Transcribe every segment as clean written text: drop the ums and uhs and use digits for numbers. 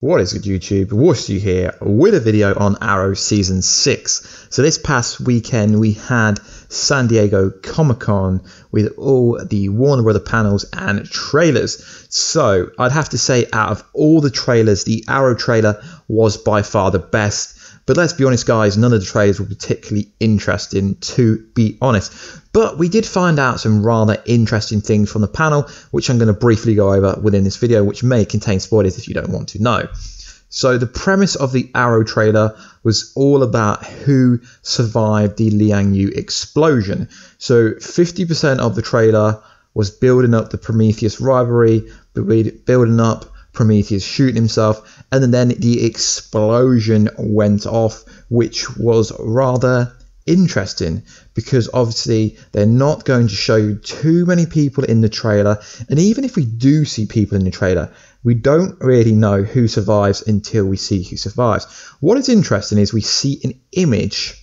What is good, YouTube? Warstu here with a video on Arrow Season 6. So this past weekend we had San Diego Comic-Con with all the Warner Brother panels and trailers. So I'd have to say, out of all the trailers, the Arrow trailer was by far the best. But let's be honest, guys, none of the trailers were particularly interesting, to be honest. But we did find out some rather interesting things from the panel, which I'm going to briefly go over within this video, which may contain spoilers if you don't want to know. So the premise of the Arrow trailer was all about who survived the Liang-Yu explosion. So 50% of the trailer was building up the Prometheus rivalry, building up Prometheus shooting himself, and then the explosion went off, which was rather interesting because obviously they're not going to show too many people in the trailer, and even if we do see people in the trailer, we don't really know who survives until we see who survives. What is interesting is we see an image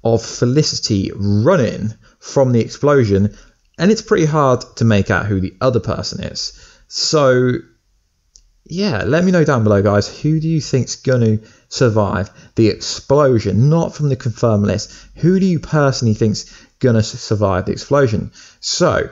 of Felicity running from the explosion, and it's pretty hard to make out who the other person is. So yeah, let me know down below, guys, who do you think's going to survive the explosion? Not from the confirmed list. Who do you personally think's going to survive the explosion? So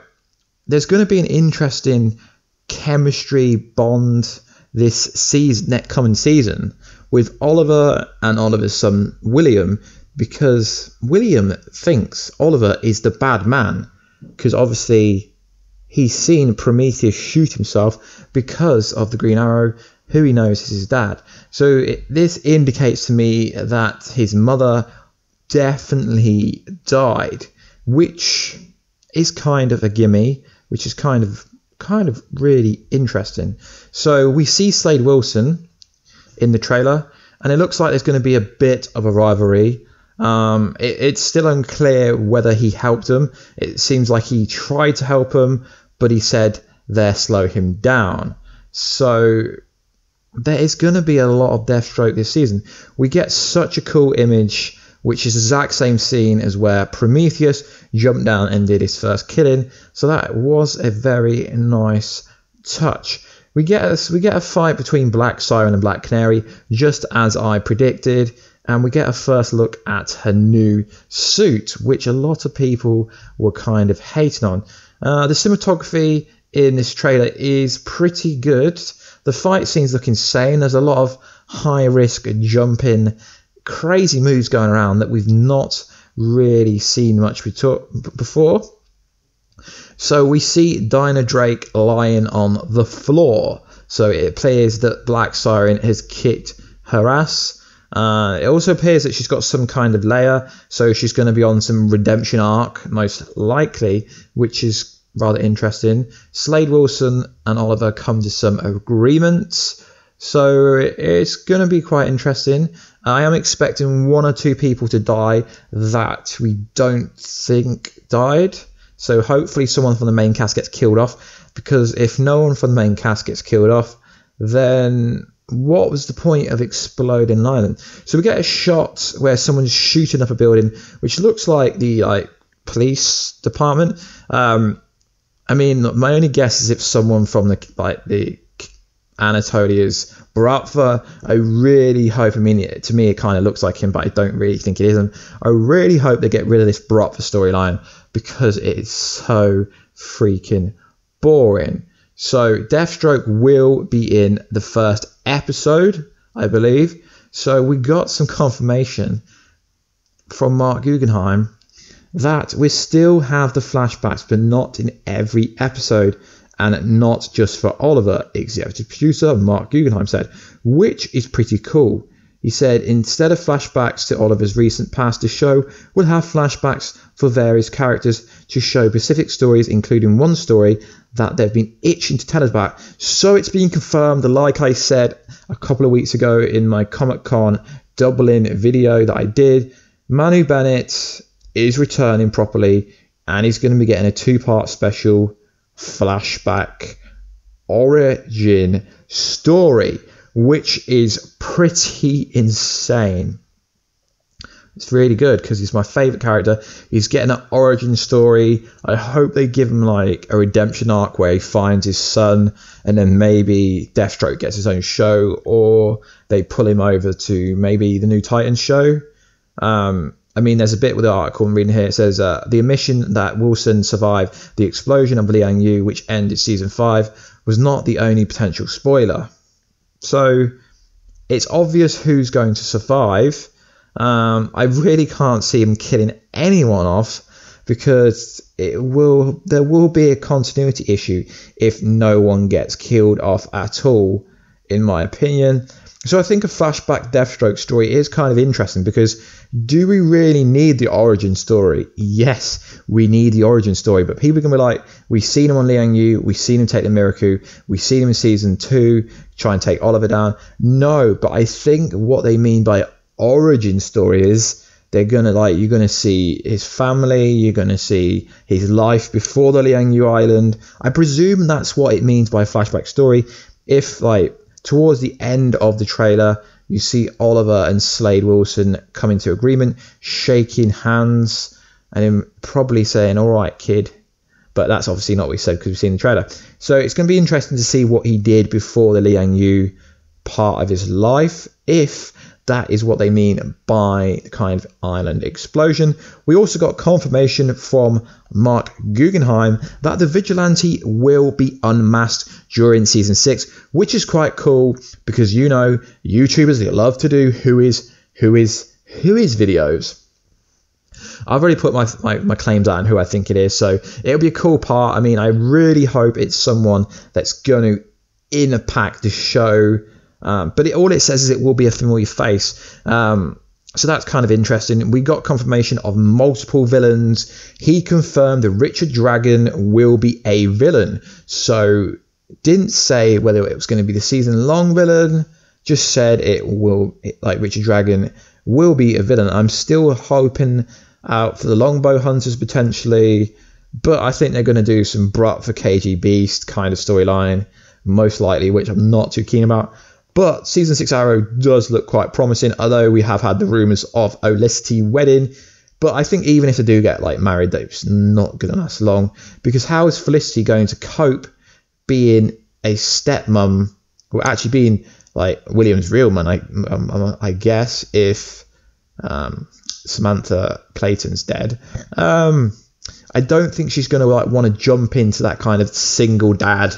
there's going to be an interesting chemistry bond this season, next coming season, with Oliver and Oliver's son William, because William thinks Oliver is the bad man, because obviously he's seen Prometheus shoot himself because of the Green Arrow, who he knows is his dad. So this indicates to me that his mother definitely died, which is kind of a gimme, which is kind of really interesting. So we see Slade Wilson in the trailer, and it looks like there's going to be a bit of a rivalry. It's still unclear whether he helped him. It seems like he tried to help him, but he said they'll slow him down. So there is going to be a lot of Deathstroke this season. We get such a cool image, which is the exact same scene as where Prometheus jumped down and did his first killing. So that was a very nice touch. We get a fight between Black Siren and Black Canary, just as I predicted. And we get a first look at her new suit, which a lot of people were kind of hating on. The cinematography in this trailer is pretty good. The fight scenes look insane. There's a lot of high-risk jumping, crazy moves going around that we've not really seen much before. So we see Dinah Drake lying on the floor. So it appears that Black Siren has kicked her ass. It also appears that she's got some kind of layer, so she's going to be on some redemption arc, most likely, which is rather interesting. Slade Wilson and Oliver come to some agreements, so it's going to be quite interesting. I am expecting one or two people to die that we don't think died, so hopefully someone from the main cast gets killed off, because if no one from the main cast gets killed off, then what was the point of exploding an island? So we get a shot where someone's shooting up a building, which looks like the police department. I mean, my only guess is if someone from the Anatolia's Bratva. I really hope. I mean, to me it kind of looks like him, but I don't really think it is him. I really hope they get rid of this Bratva storyline because it is so freaking boring. So Deathstroke will be in the first episode, I believe. So we got some confirmation from Mark Guggenheim that we still have the flashbacks, but not in every episode, and not just for Oliver. Executive producer Mark Guggenheim said, which is pretty cool. He said, instead of flashbacks to Oliver's recent past, the show will have flashbacks for various characters to show specific stories, including one story that they've been itching to tell us about. So it's been confirmed, like I said a couple of weeks ago in my Comic-Con Dublin video that I did, Manu Bennett is returning properly, and he's going to be getting a two-part special flashback origin story, which is pretty insane. It's really good because he's my favourite character. He's getting an origin story. I hope they give him like a redemption arc where he finds his son, and then maybe Deathstroke gets his own show, or they pull him over to maybe the new Titans show. I mean, there's a bit with the article I'm reading here. It says, the omission that Wilson survived the explosion of Liang Yu, which ended season 5, was not the only potential spoiler. So it's obvious who's going to survive. I really can't see him killing anyone off, because there will be a continuity issue if no one gets killed off at all, in my opinion. So I think a flashback Deathstroke story is kind of interesting, because do we really need the origin story? Yes, we need the origin story, but people are going to be like, we've seen him on Liang Yu, we've seen him take the Miracle, we've seen him in season 2 try and take Oliver down. No, but I think what they mean by origin story is they're gonna, like, you're gonna see his family, you're gonna see his life before the Liang Yu Island. I presume that's what it means by flashback story. If, like, towards the end of the trailer you see Oliver and Slade Wilson coming to agreement, shaking hands, and him probably saying, all right, kid. But that's obviously not what he said, because we've seen the trailer. So it's going to be interesting to see what he did before the Liang Yu part of his life, if that is what they mean by the kind of island explosion. We also got confirmation from Mark Guggenheim that the Vigilante will be unmasked during season 6, which is quite cool, because, you know, YouTubers love to do who is videos. I've already put my claims out on who I think it is, so it'll be a cool part. I mean, I really hope it's someone that's going to impact the show. But all it says is it will be a familiar face. So that's kind of interesting. We got confirmation of multiple villains. He confirmed that Richard Dragon will be a villain. So didn't say whether it was going to be the season-long villain. Just said Richard Dragon will be a villain. I'm still hoping out for the Longbow Hunters potentially. But I think they're going to do some Brut for KG Beast kind of storyline, most likely, which I'm not too keen about. But season 6 Arrow does look quite promising, although we have had the rumours of Olicity wedding. But I think even if they do get married, it's not going to last long, because how is Felicity going to cope being a stepmom, or actually being William's real mum? I guess if Samantha Clayton's dead. I don't think she's going to want to jump into that kind of single dad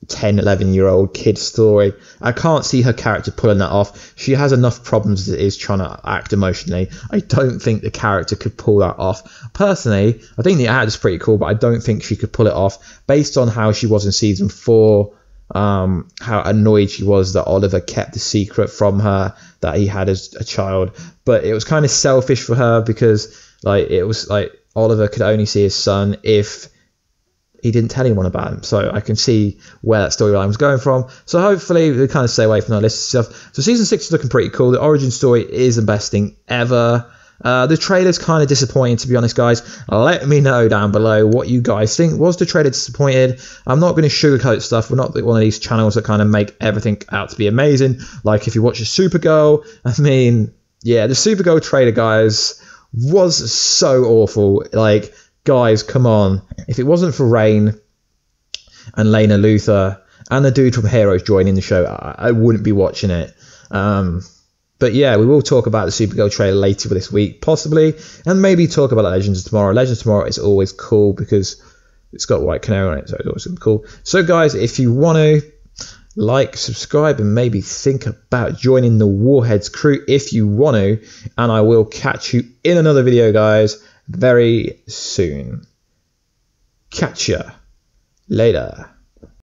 10, 11-year-old kid story. I can't see her character pulling that off. She has enough problems as it is trying to act emotionally. I don't think the character could pull that off. Personally, I think the actor's pretty cool, but I don't think she could pull it off based on how she was in season 4, how annoyed she was that Oliver kept the secret from her that he had as a child. But it was kind of selfish for her, because it was Oliver could only see his son if he didn't tell anyone about him. So I can see where that storyline was going from. So hopefully they kind of stay away from that list of stuff. So season 6 is looking pretty cool. The origin story is the best thing ever. The trailer's kind of disappointing, to be honest, guys. Let me know down below what you guys think. Was the trailer disappointed? I'm not going to sugarcoat stuff. We're not one of these channels that kind of make everything out to be amazing. Like if you watch a Supergirl, I mean, yeah, the Supergirl trailer, guys, was so awful. Guys, come on. If it wasn't for Rain and Lena Luthor and the dude from Heroes joining the show, I wouldn't be watching it. But yeah, we will talk about the Supergirl trailer later this week, possibly, and maybe talk about Legends of Tomorrow. Legends of Tomorrow is always cool because it's got White Canary on it, so it's always cool. So guys, if you want to subscribe, and maybe think about joining the Warheads crew if you want to, and I will catch you in another video, guys, very soon. Catch ya later.